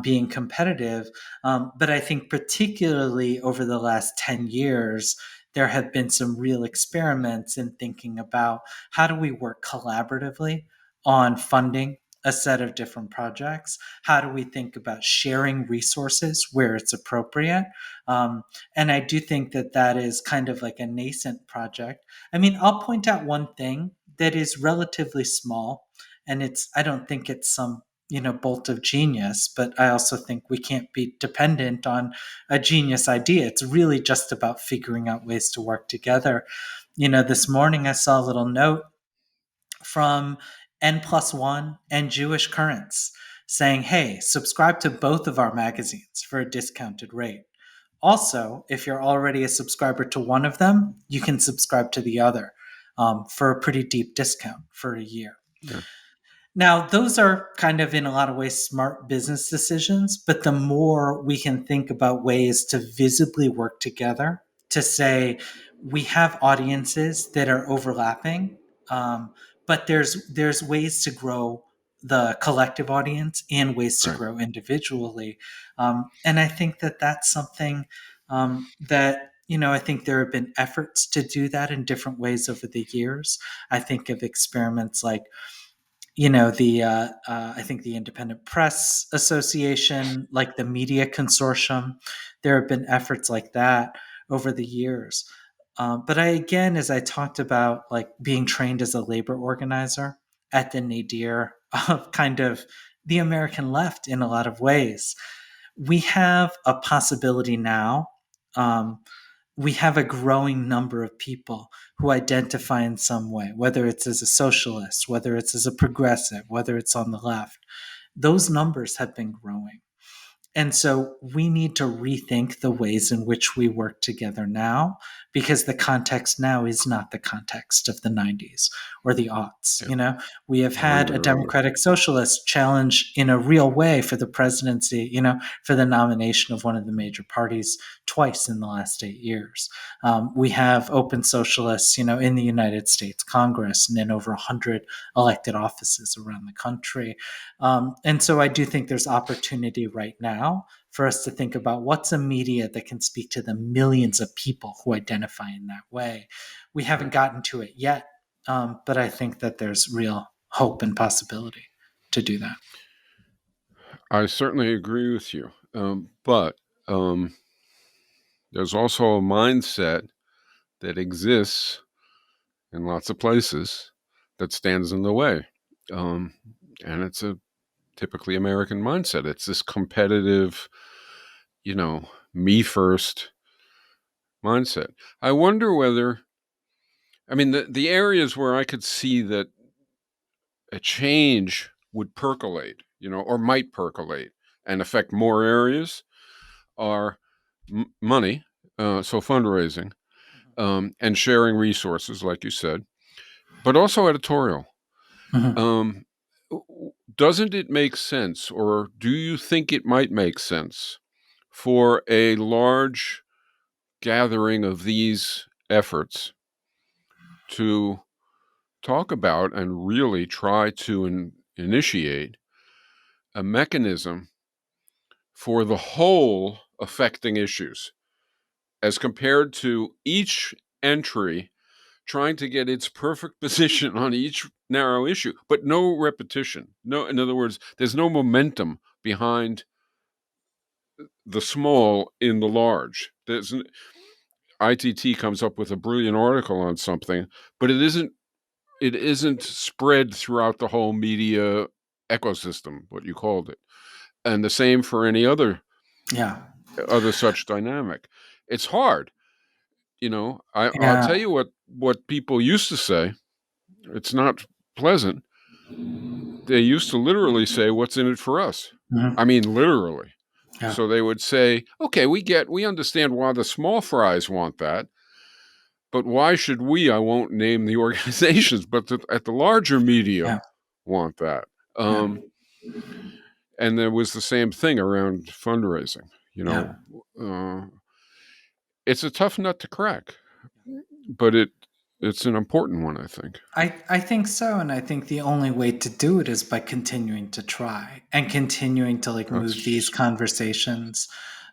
being competitive. But I think, particularly over the last 10 years, there have been some real experiments in thinking about how do we work collaboratively on funding a set of different projects? How do we think about sharing resources where it's appropriate? And I do think that that is kind of like a nascent project. I mean, I'll point out one thing that is relatively small, and I don't think it's some bolt of genius, but I also think we can't be dependent on a genius idea. It's really just about figuring out ways to work together. This morning I saw a little note from N+1 and Jewish Currents saying, hey, subscribe to both of our magazines for a discounted rate. Also, if you're already a subscriber to one of them, you can subscribe to the other for a pretty deep discount for a year. Yeah. Now, those are kind of in a lot of ways smart business decisions, but the more we can think about ways to visibly work together to say we have audiences that are overlapping, but there's ways to grow the collective audience and ways to Right. grow individually, and I think that that's something that I think there have been efforts to do that in different ways over the years. I think of experiments like the I think the Independent Press Association, like the Media Consortium. There have been efforts like that over the years. But again, as I talked about, like being trained as a labor organizer at the nadir of kind of the American left in a lot of ways, we have a possibility now. Um, we have a growing number of people who identify in some way, whether it's as a socialist, whether it's as a progressive, whether it's on the left. Those numbers have been growing. And so we need to rethink the ways in which we work together now, because the context now is not the context of the 90s or the aughts. Yeah. We have Or had a even earlier. Democratic Socialist challenge in a real way for the presidency, for the nomination of one of the major parties twice in the last 8 years. We have open socialists, in the United States Congress and in over 100 elected offices around the country. And so I do think there's opportunity right now for us to think about what's a media that can speak to the millions of people who identify in that way. We haven't Right. gotten to it yet, but I think that there's real hope and possibility to do that. I certainly agree with you. But there's also a mindset that exists in lots of places that stands in the way. Um, and it's a typically American mindset. It's this competitive, me first mindset. I wonder whether, I mean, the areas where I could see that a change would percolate, or might percolate and affect more areas are money, so fundraising, and sharing resources, like you said, but also editorial. Mhm. Um, doesn't it make sense, or do you think it might make sense for a large gathering of these efforts to talk about and really try to initiate a mechanism for the whole affecting issues as compared to each entry trying to get its perfect position on each narrow issue, but no repetition. No, in other words, there's no momentum behind the small in the large. There's ITT comes up with a brilliant article on something, but it isn't spread throughout the whole media ecosystem, what you called it. And the same for any other Yeah. other such dynamic. It's hard, you know. I'll Yeah. tell you what people used to say. It's not pleasant. They used to literally say, "What's in it for us?" I Mhm. mean, literally. Yeah. So they would say, "Okay, we understand why the small fries want that, but why should we? I won't name the organizations, but at the larger media Yeah. want that." Yeah. And there was the same thing around fundraising. You Yeah. know, it's a tough nut to crack, but it's an important one, I think. I think so, and I think the only way to do it is by continuing to try and continuing to like move these That's conversations.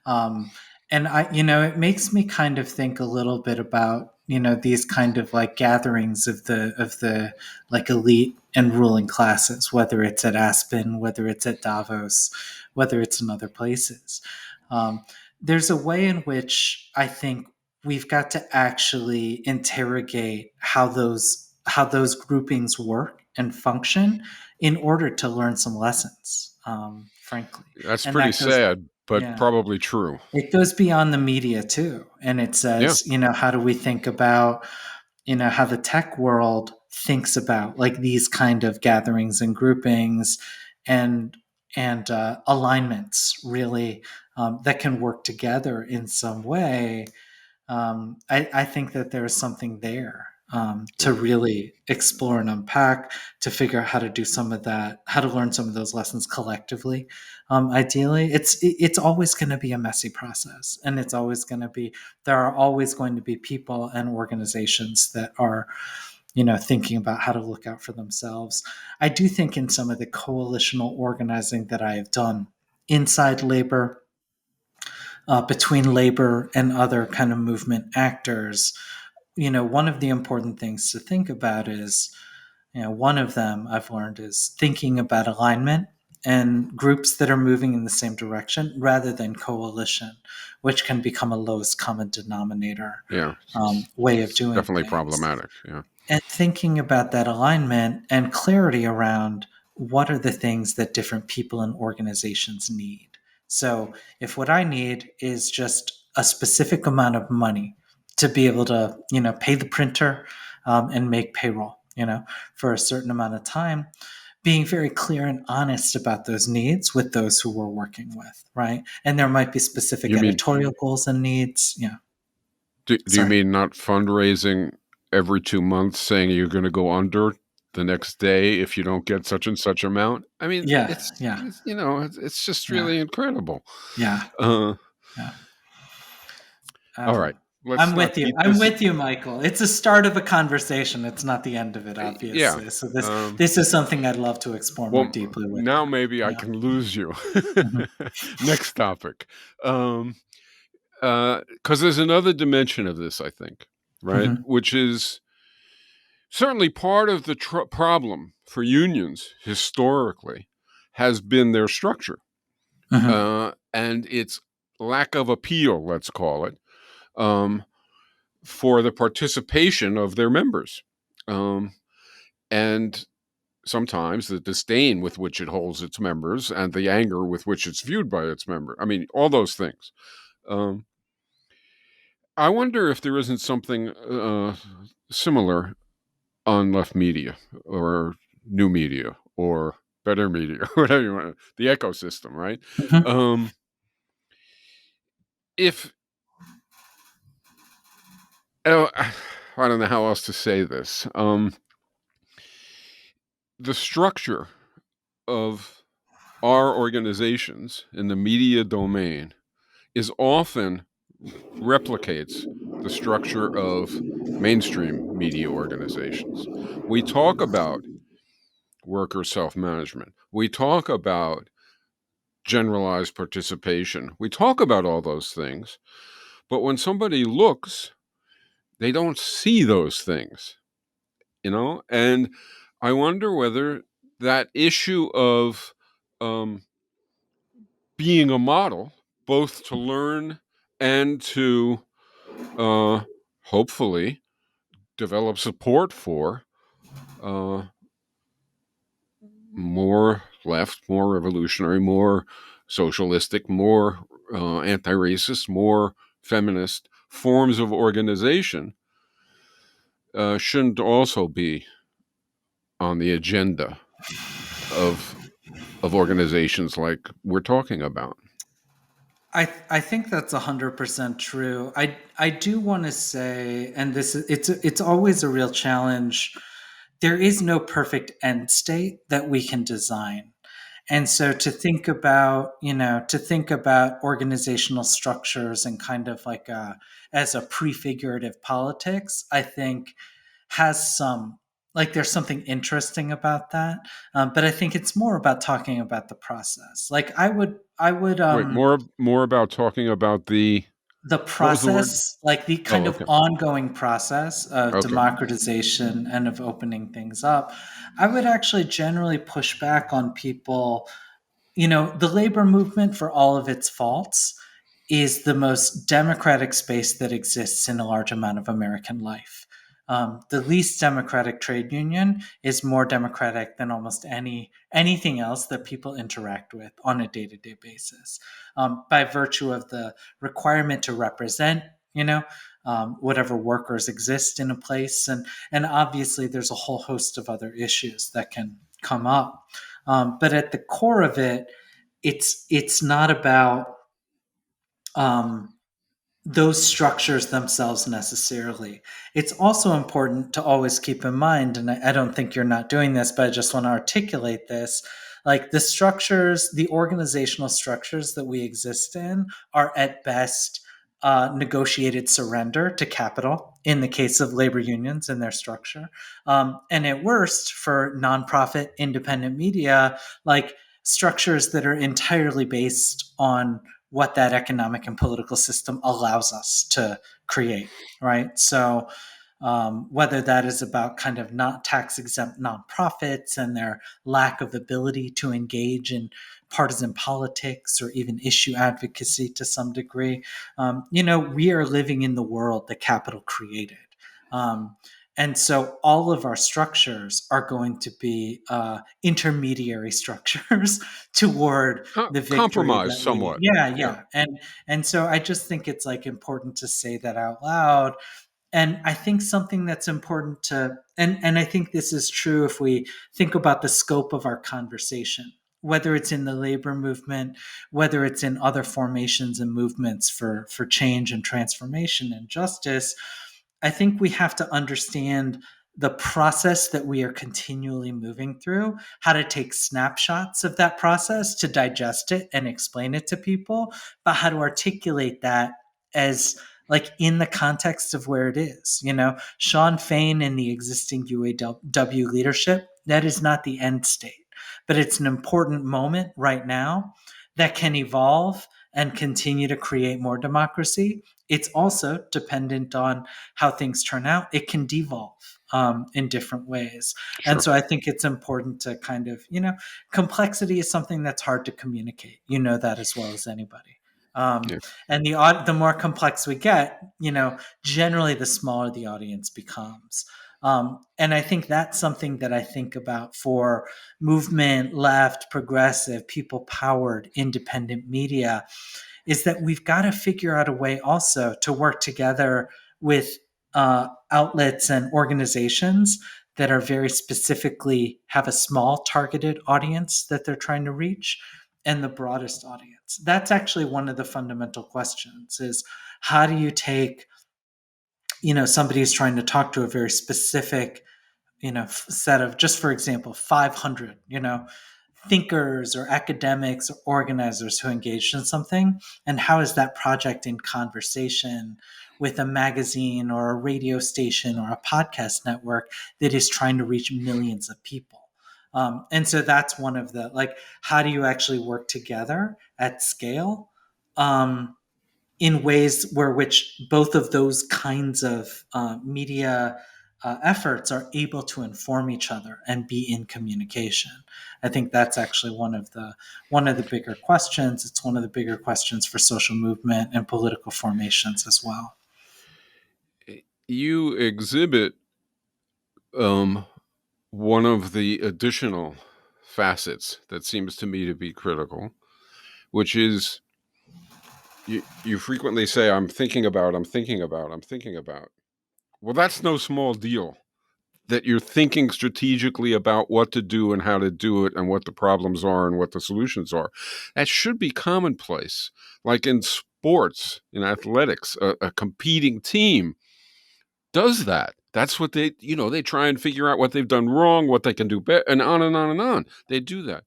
Um, and it makes me kind of think a little bit about these kind of like gatherings of the like elite and ruling classes, whether it's at Aspen, whether it's at Davos, whether it's in other places. Um, there's a way in which I think we've got to actually interrogate how those groupings work and function in order to learn some lessons, frankly. that's And pretty that goes, sad, but yeah, probably true. it goes beyond the media too. And it Yeah, says, how do we think about, how the tech world thinks about like these kind of gatherings and groupings and alignments really, that can work together in some way. I think that there's something there, to yeah. really explore and unpack, to figure out how to do some of that, how to learn some of those lessons collectively. Ideally, it's always going to be a messy process, and there are always going to be people and organizations that are thinking about how to look out for themselves. I do think in some of the coalitional organizing that I have done inside labor, between labor and other kind of movement actors, one of the important things to think about is, one of them I've learned is thinking about alignment and groups that are moving in the same direction rather than coalition, which can become a lowest common denominator, Yeah, way of it's doing definitely things. problematic. Yeah, And thinking about that alignment and clarity around what are the things that different people and organizations need. So, if what I need is just a specific amount of money to be able to, pay the printer, and make payroll, for a certain amount of time, being very clear and honest about those needs with those who we're working with, right? And there might be specific you mean editorial goals and needs. Yeah. do you Sorry. mean not fundraising every 2 months, saying you're going to go under the next day if you don't get such and such amount? I mean, Yeah. Yeah. it's just Yeah. really incredible. Yeah. Uh, Yeah. all right, let's I'm not with you. beat I'm this. with you, Michael. It's a start of a conversation. It's not the end of it, Yeah. obviously. So this Um, this is something I'd love to explore more well, deeply with now you. maybe I Yeah. can lose you. Mhm. Next topic. Um, because there's another dimension of this, I think, right? Mhm. Which is certainly part of the problem for unions historically has been their structure, Mhm. and its lack of appeal, let's call it, um, for the participation of their members. Um, and sometimes the disdain with which it holds its members and the anger with which it's viewed by its member. I mean, all those things. Um, I wonder if there isn't something similar on left media or new media or better media, whatever you want, the ecosystem, right? Mhm. Um, if oh, I don't know how else to say this. The structure of our organizations in the media domain is often replicates the structure of mainstream media organizations. We talk about worker self management. We talk about generalized participation. We talk about all those things. But when somebody looks, they don't see those things, And I wonder whether that issue of um, being a model, both to learn and to uh, hopefully develop support for uh, more left, more revolutionary, more socialistic, more anti-racist, more feminist forms of organization shouldn't also be on the agenda of organizations like we're talking about. I think that's 100% true. I do want to say, and it's always a real challenge. There is no perfect end state that we can design. And so to think about organizational structures and kind of like as a prefigurative politics, I think has some, like, there's something interesting about that. But I think it's more about talking about the process. Like I would, Wait, more about talking about the the what was the word? process, like the kind Oh, of okay, ongoing process of okay. democratization and of opening things up. I would actually generally push back on people. The labor movement, for all of its faults, is the most democratic space that exists in a large amount of American life. The least democratic trade union is more democratic than almost anything else that people interact with on a day-to-day basis, by virtue of the requirement to represent, whatever workers exist in a place, and obviously there's a whole host of other issues that can come up. But at the core of it, it's not about um, those structures themselves necessarily. It's also important to always keep in mind, and I don't think you're not doing this, but I just want to articulate this. Like the organizational structures that we exist in are at best negotiated surrender to capital in the case of labor unions and their structure. And at worst, for nonprofit independent media, like structures that are entirely based on what that economic and political system allows us to create, right? So, whether that is about kind of not tax exempt nonprofits and their lack of ability to engage in partisan politics or even issue advocacy to some degree, we are living in the world that capital created. Um, and so all of our structures are going to be intermediary structures toward the victory Compromise that we, somewhat. yeah, Yeah, yeah. And so I just think it's like important to say that out loud. And I think something that's important to, and I think this is true if we think about the scope of our conversation, whether it's in the labor movement, whether it's in other formations and movements for change and transformation and justice. I think we have to understand the process that we are continually moving through, how to take snapshots of that process to digest it and explain it to people, but how to articulate that as, like, in the context of where it is. Sean Fain and the existing UAW leadership, that is not the end state, but it's an important moment right now that can evolve and continue to create more democracy. It's also dependent on how things turn out. It can devolve in different ways. And sure. so I think it's important to kind of, complexity is something that's hard to communicate. You know that as well as anybody. Yeah. And the more complex we get, generally the smaller the audience becomes. And I think that's something that I think about for movement, left, progressive, people powered, independent media, is that we've got to figure out a way also to work together with outlets and organizations that are very specifically have a small targeted audience that they're trying to reach, and the broadest audience. That's actually one of the fundamental questions: is how do you take, somebody who's trying to talk to a very specific, set of, just for example, 500, thinkers or academics or organizers who engaged in something, and how is that project in conversation with a magazine or a radio station or a podcast network that is trying to reach millions of people. And so that's one of the, like, how do you actually work together at scale, in ways where which both of those kinds of media efforts are able to inform each other and be in communication. I think that's actually one of the bigger questions. It's one of the bigger questions for social movement and political formations as well. You exhibit um, one of the additional facets that seems to me to be critical, which is you frequently say, I'm thinking about, I'm thinking about, I'm thinking about. Well, that's no small deal. That you're thinking strategically about what to do and how to do it and what the problems are and what the solutions are. That should be commonplace. Like in sports, in athletics, a competing team does that. That's what they try and figure out what they've done wrong, what they can do better, and on and on and on. They do that.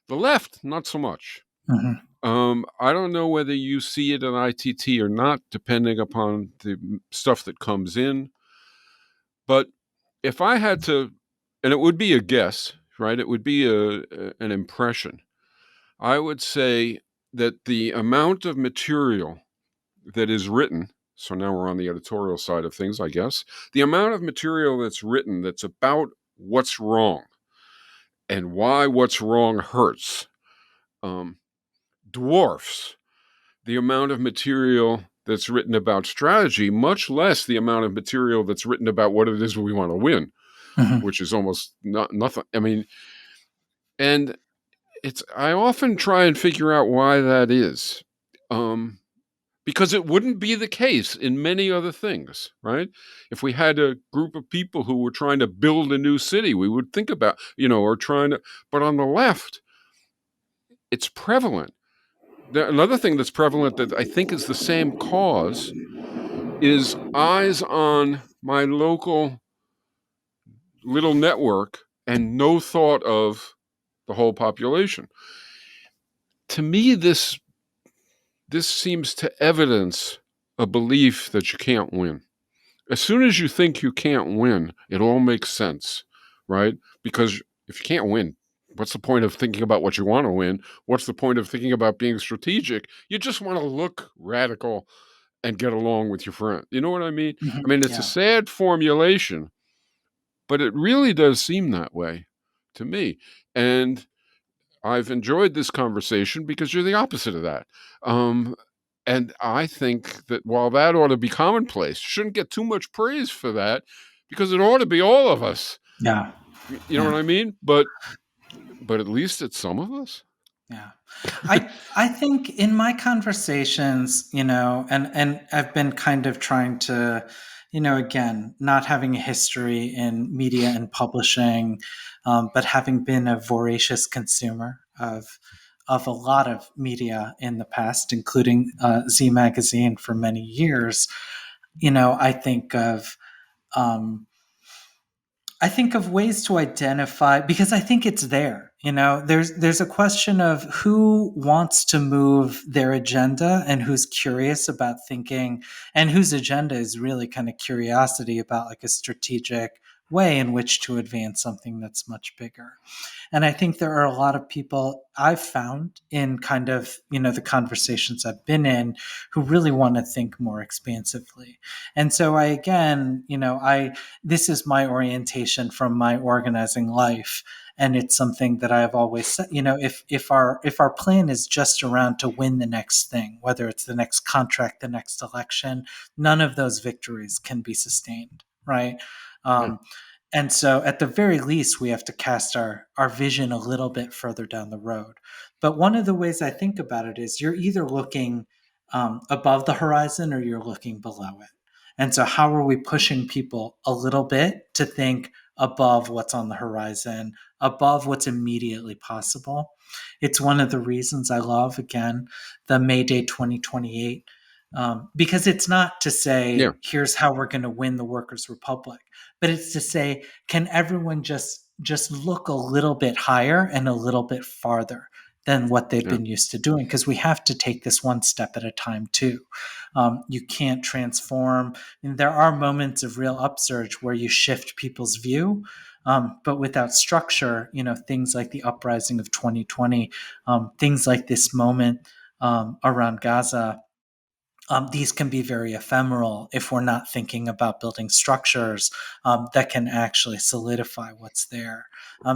The left, not so much. Hmm. I don't know whether you see it in ITT or not, depending upon the stuff that comes in. But if I had to, and it would be a guess, right? It would be an impression. I would say that the amount of material that is written, so now we're on the editorial side of things, I guess, the amount of material that's written that's about what's wrong and why what's wrong hurts um, dwarfs the amount of material that's written about strategy, much less the amount of material that's written about what it is we want to win, Hmm. which is almost nothing. I mean, and I often try and figure out why that is. Um, because it wouldn't be the case in many other things, right? If we had a group of people who were trying to build a new city, we would think about, or trying to, but on the left, it's prevalent. Another thing that's prevalent that I think is the same cause is eyes on my local little network and no thought of the whole population. To me, this seems to evidence a belief that you can't win. As soon as you think you can't win, it all makes sense, right? Because if you can't win, what's the point of thinking about what you want to win? What's the point of thinking about being strategic? You just want to look radical and get along with your friend. You know what I mean? I Hmm. mean, it's a Yeah. sad formulation, but it really does seem that way to me. And I've enjoyed this conversation because you're the opposite of that. Um, and I think that while that ought to be commonplace, shouldn't get too much praise for that because it ought to be all of us. Yeah. You know Yeah. what I mean? But at least it's some of us. Yeah. I think in my conversations, and I've been kind of trying to, again, not having a history in media and publishing, but having been a voracious consumer of a lot of media in the past, including Z Magazine for many years. I think of um, I think of ways to identify because I think it's there. There's a question of who wants to move their agenda and who's curious about thinking and whose agenda is really kind of curiosity about like a strategic way in which to advance something that's much bigger. And I think there are a lot of people I've found in kind of, the conversations I've been in who really want to think more expansively. And so this is my orientation from my organizing life. And it's something that I've always said, if our plan is just around to win the next thing, whether it's the next contract, the next election, none of those victories can be sustained. Right. Yeah, Um, and so, at the very least, we have to cast our vision a little bit further down the road. But one of the ways I think about it is you're either looking above the horizon or you're looking below it. And so, how are we pushing people a little bit to think above what's on the horizon, above what's immediately possible? It's one of the reasons I love, again, the May Day 2028, because it's not to yeah, say, here's how we're going to win the Workers' Republic, but it's to say, can everyone just look a little bit higher and a little bit farther than what they've yeah, been used to doing? Because we have to take this one step at a time too. You can't transform. And there are moments of real upsurge where you shift people's view. But without structure, things like the uprising of 2020, things like this moment around Gaza, these can be very ephemeral if we're not thinking about building structures that can actually solidify what's there.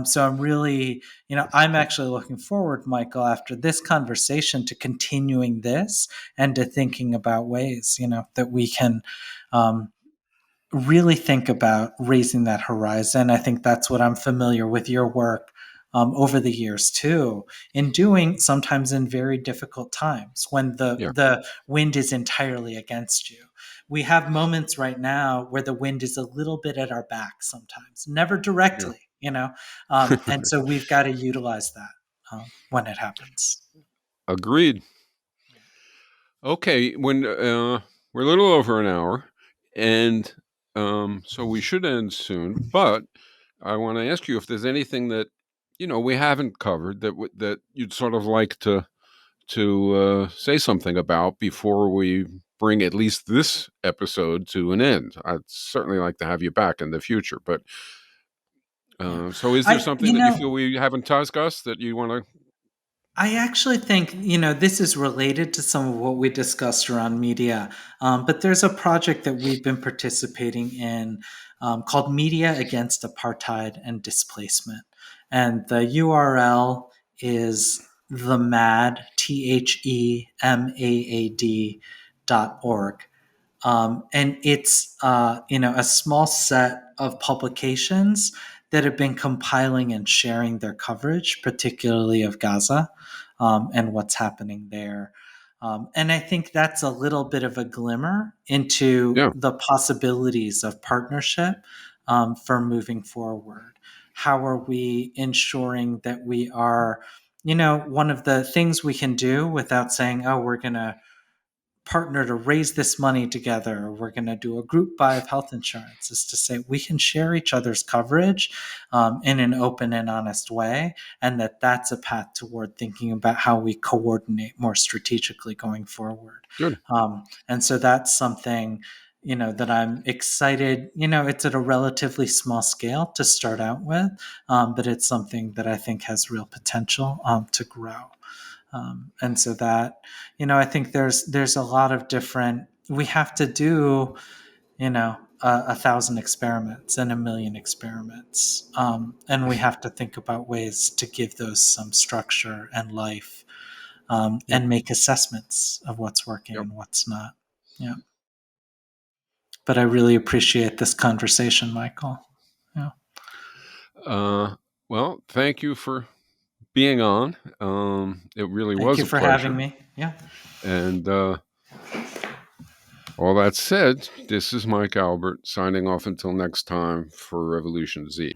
So I'm actually looking forward, Michael, after this conversation to continuing this and to thinking about ways, that we can um, really think about raising that horizon. I think that's what I'm familiar with your work over the years too, in doing sometimes in very difficult times when Yeah. the wind is entirely against you. We have moments right now where the wind is a little bit at our back sometimes, never Yeah. directly, and so we've got to utilize that when it happens. Agreed. Okay, when we're a little over an hour, and so we should end soon. But I want to ask you if there's anything that we haven't covered that you'd sort of like to say something about before we bring at least this episode to an end. I'd certainly like to have you back in the future. But Yeah. so, is there I, something you that you know, feel we haven't discussed that you want to? I actually think, this is related to some of what we discussed around media, but there's a project that we've been participating in called Media Against Apartheid and Displacement. And the URL is themaad.org. And it's a small set of publications that have been compiling and sharing their coverage, particularly of Gaza and what's happening there. And I think that's a little bit of a glimmer into Yeah, the possibilities of partnership for moving forward. How are we ensuring that we are, one of the things we can do without saying, oh, we're going to partner to raise this money together, or we're going to do a group buy of health insurance, is to say we can share each other's coverage in an open and honest way, and that's a path toward thinking about how we coordinate more strategically going forward. good. And so that's something that I'm excited. It's at a relatively small scale to start out with, but it's something that I think has real potential to grow. And so that, I think there's a lot of different. We have to do, 1,000 experiments and 1,000,000 experiments, and we have to think about ways to give those some structure and life, Yep. and make assessments of what's working Yep. and what's not. Yeah. But I really appreciate this conversation, Michael. Yeah. Uh, well, thank you for being on. It really Thank was you a for having pleasure. me. Yeah. And all that said, this is Mike Albert signing off until next time for Revolution Z.